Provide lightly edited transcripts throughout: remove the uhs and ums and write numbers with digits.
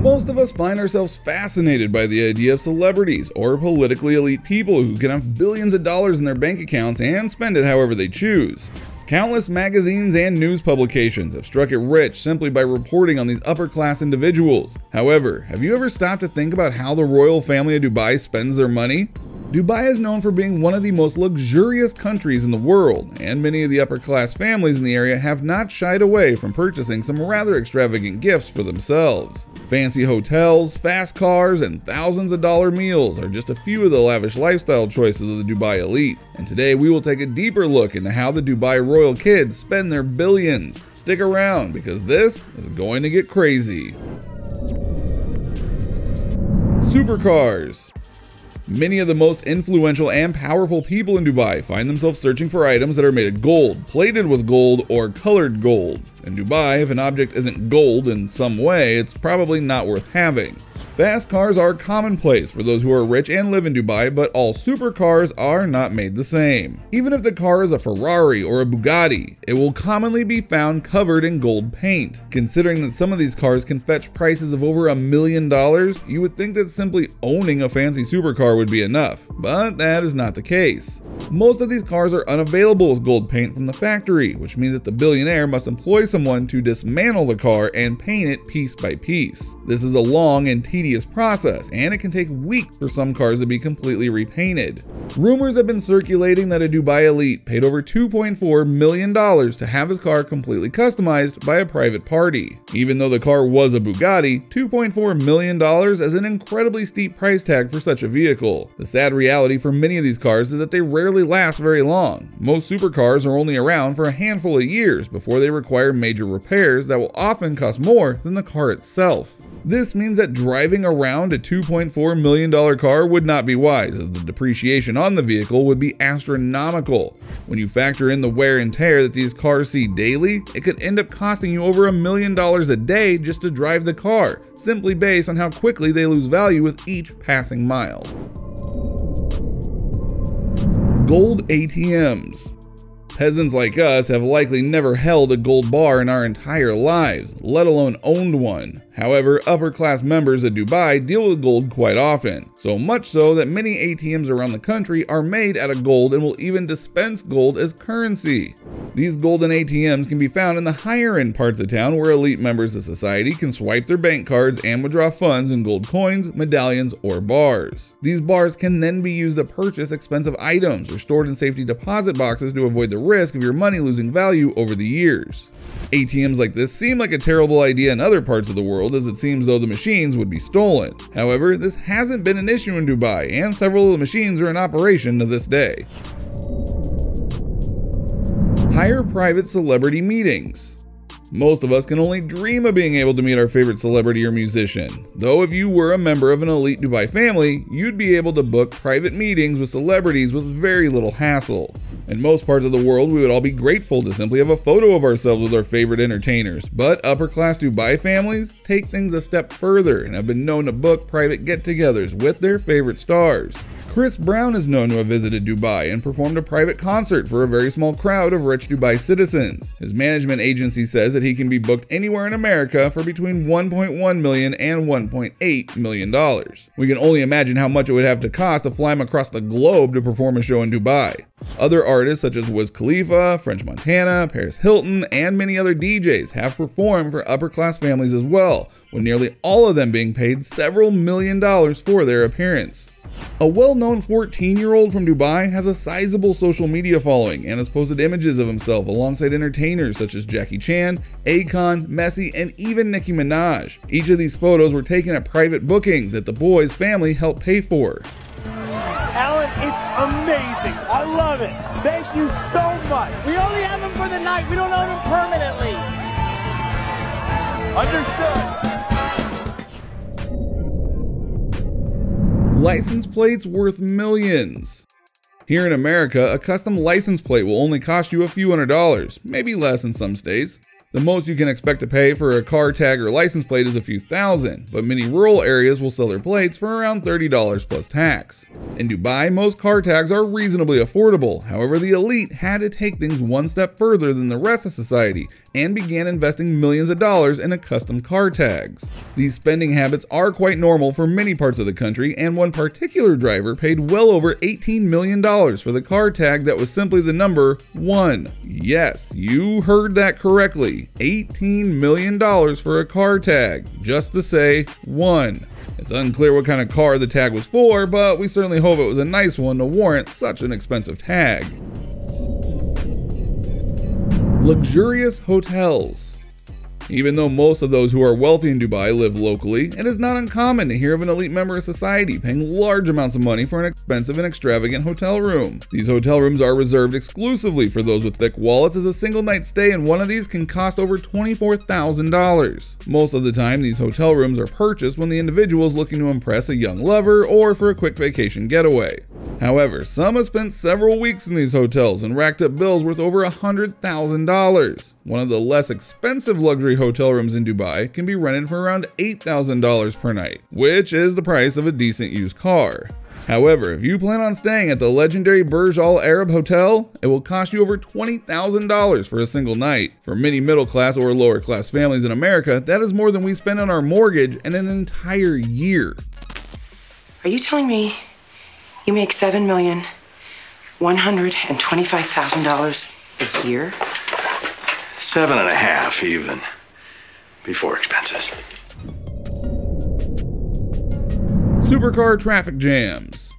Most of us find ourselves fascinated by the idea of celebrities or politically elite people who can have billions of dollars in their bank accounts and spend it however they choose. Countless magazines and news publications have struck it rich simply by reporting on these upper-class individuals. However, have you ever stopped to think about how the royal family of Dubai spends their money? Dubai is known for being one of the most luxurious countries in the world, and many of the upper-class families in the area have not shied away from purchasing some rather extravagant gifts for themselves. Fancy hotels, fast cars, and thousands of dollar meals are just a few of the lavish lifestyle choices of the Dubai elite. And today we will take a deeper look into how the Dubai royal kids spend their billions. Stick around because this is going to get crazy. Supercars. Many of the most influential and powerful people in Dubai find themselves searching for items that are made of gold, plated with gold, or colored gold. In Dubai, if an object isn't gold in some way, it's probably not worth having. Fast cars are commonplace for those who are rich and live in Dubai, but all supercars are not made the same. Even if the car is a Ferrari or a Bugatti, it will commonly be found covered in gold paint. Considering that some of these cars can fetch prices of over $1 million, you would think that simply owning a fancy supercar would be enough, but that is not the case. Most of these cars are unavailable with gold paint from the factory, which means that the billionaire must employ someone to dismantle the car and paint it piece by piece. This is a long and tedious process, and it can take weeks for some cars to be completely repainted. Rumors have been circulating that a Dubai elite paid over $2.4 million to have his car completely customized by a private party. Even though the car was a Bugatti, $2.4 million is an incredibly steep price tag for such a vehicle. The sad reality for many of these cars is that they rarely last very long. Most supercars are only around for a handful of years before they require major repairs that will often cost more than the car itself. This means that driving around a $2.4 million car would not be wise, as the depreciation on the vehicle would be astronomical. When you factor in the wear and tear that these cars see daily, it could end up costing you over $1 million a day just to drive the car, simply based on how quickly they lose value with each passing mile. Gold ATMs. Peasants like us have likely never held a gold bar in our entire lives, let alone owned one. However, upper-class members of Dubai deal with gold quite often, so much so that many ATMs around the country are made out of gold and will even dispense gold as currency. These golden ATMs can be found in the higher-end parts of town where elite members of society can swipe their bank cards and withdraw funds in gold coins, medallions, or bars. These bars can then be used to purchase expensive items or stored in safety deposit boxes to avoid the risk of your money losing value over the years. ATMs like this seem like a terrible idea in other parts of the world, as it seems though the machines would be stolen. However, this hasn't been an issue in Dubai, and several of the machines are in operation to this day. Hire private celebrity meetings. Most of us can only dream of being able to meet our favorite celebrity or musician. Though if you were a member of an elite Dubai family, you'd be able to book private meetings with celebrities with very little hassle. In most parts of the world, we would all be grateful to simply have a photo of ourselves with our favorite entertainers, but upper-class Dubai families take things a step further and have been known to book private get-togethers with their favorite stars. Chris Brown is known to have visited Dubai and performed a private concert for a very small crowd of rich Dubai citizens. His management agency says that he can be booked anywhere in America for between $1.1 million and $1.8 million. We can only imagine how much it would have to cost to fly him across the globe to perform a show in Dubai. Other artists such as Wiz Khalifa, French Montana, Paris Hilton, and many other DJs have performed for upper-class families as well, with nearly all of them being paid several $1 million for their appearance. A well-known 14-year-old from Dubai has a sizable social media following and has posted images of himself alongside entertainers such as Jackie Chan, Akon, Messi, and even Nicki Minaj. Each of these photos were taken at private bookings that the boy's family helped pay for. Alan, it's amazing. I love it. Thank you so much. We only have them for the night. We don't own them permanently. Understood. License plates worth millions. Here in America, a custom license plate will only cost you a few $100s, maybe less in some states. The most you can expect to pay for a car tag or license plate is a few thousand, but many rural areas will sell their plates for around $30 plus tax. In Dubai, most car tags are reasonably affordable. However, the elite had to take things one step further than the rest of society and began investing millions of dollars into custom car tags. These spending habits are quite normal for many parts of the country, and one particular driver paid well over $18 million for the car tag that was simply the number 1. Yes, you heard that correctly. $18 million for a car tag, just to say 1. It's unclear what kind of car the tag was for, but we certainly hope it was a nice one to warrant such an expensive tag. Luxurious hotels. Even though most of those who are wealthy in Dubai live locally, it is not uncommon to hear of an elite member of society paying large amounts of money for an expensive and extravagant hotel room. These hotel rooms are reserved exclusively for those with thick wallets, as a single night stay in one of these can cost over $24,000. Most of the time, these hotel rooms are purchased when the individual is looking to impress a young lover or for a quick vacation getaway. However, some have spent several weeks in these hotels and racked up bills worth over $100,000. One of the less expensive luxury hotel rooms in Dubai can be rented for around $8,000 per night, which is the price of a decent used car. However, if you plan on staying at the legendary Burj Al Arab Hotel, it will cost you over $20,000 for a single night. For many middle class or lower class families in America, that is more than we spend on our mortgage in an entire year. Are you telling me you make $7,125,000 a year? 7.5 even, before expenses. Supercar traffic jams.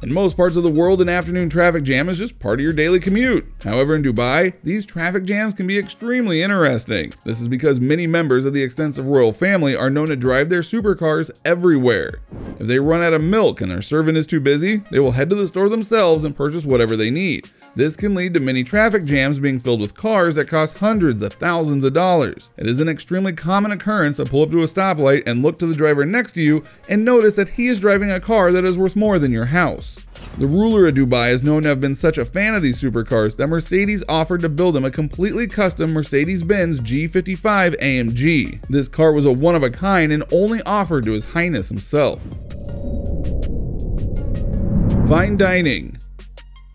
In most parts of the world, an afternoon traffic jam is just part of your daily commute. However, in Dubai, these traffic jams can be extremely interesting. This is because many members of the extensive royal family are known to drive their supercars everywhere. If they run out of milk and their servant is too busy, they will head to the store themselves and purchase whatever they need. This can lead to many traffic jams being filled with cars that cost hundreds of thousands of dollars. It is an extremely common occurrence to pull up to a stoplight and look to the driver next to you and notice that he is driving a car that is worth more than your house. The ruler of Dubai is known to have been such a fan of these supercars that Mercedes offered to build him a completely custom Mercedes-Benz G55 Amg. This car was a one-of-a-kind and only offered to His Highness himself. Fine dining.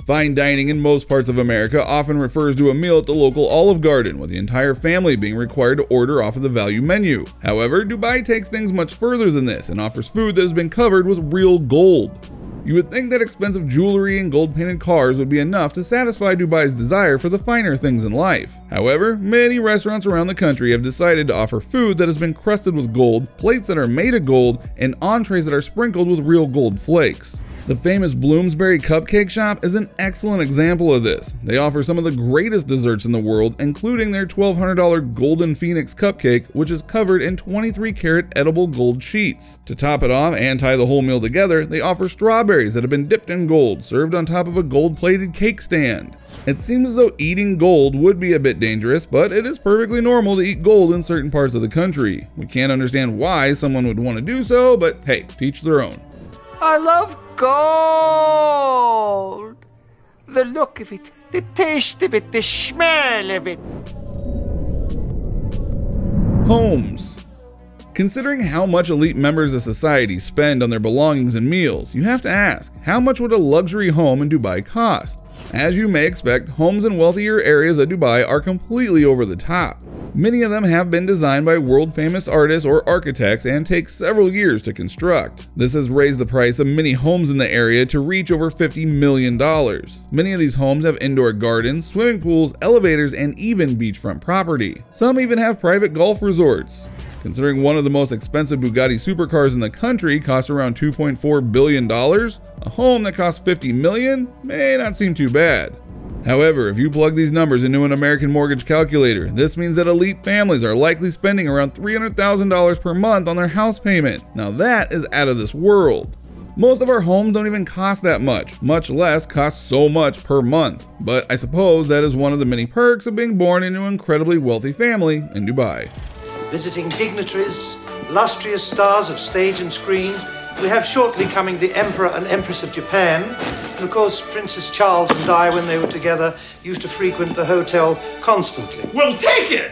Fine dining in most parts of America often refers to a meal at the local Olive Garden, with the entire family being required to order off of the value menu. However, Dubai takes things much further than this and offers food that has been covered with real gold. You would think that expensive jewelry and gold-painted cars would be enough to satisfy Dubai's desire for the finer things in life. However, many restaurants around the country have decided to offer food that has been crusted with gold, plates that are made of gold, and entrees that are sprinkled with real gold flakes. The famous Bloomsbury Cupcake Shop is an excellent example of this. They offer some of the greatest desserts in the world, including their $1,200 Golden Phoenix Cupcake, which is covered in 23-karat edible gold sheets. To top it off and tie the whole meal together, they offer strawberries that have been dipped in gold, served on top of a gold-plated cake stand. It seems as though eating gold would be a bit dangerous, but it is perfectly normal to eat gold in certain parts of the country. We can't understand why someone would want to do so, but hey, to each their own. I love gold. The look of it, the taste of it, the smell of it. Homes. Considering how much elite members of society spend on their belongings and meals, you have to ask, how much would a luxury home in Dubai cost? As you may expect, homes in wealthier areas of Dubai are completely over the top. Many of them have been designed by world-famous artists or architects and take several years to construct. This has raised the price of many homes in the area to reach over $50 million. Many of these homes have indoor gardens, swimming pools, elevators, and even beachfront property. Some even have private golf resorts. Considering one of the most expensive Bugatti supercars in the country costs around $2.4 billion, a home that costs $50 million may not seem too bad. However, if you plug these numbers into an American mortgage calculator, this means that elite families are likely spending around $300,000 per month on their house payment. Now that is out of this world. Most of our homes don't even cost that much less cost so much per month. But I suppose that is one of the many perks of being born into an incredibly wealthy family in Dubai. Visiting dignitaries, illustrious stars of stage and screen. We have shortly coming the Emperor and Empress of Japan. And of course, Princess Charles and I, when they were together, used to frequent the hotel constantly. We'll take it!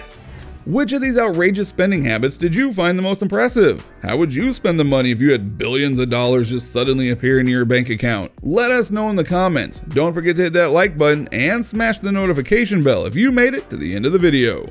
Which of these outrageous spending habits did you find the most impressive? How would you spend the money if you had billions of dollars just suddenly appear in your bank account? Let us know in the comments. Don't forget to hit that like button and smash the notification bell if you made it to the end of the video.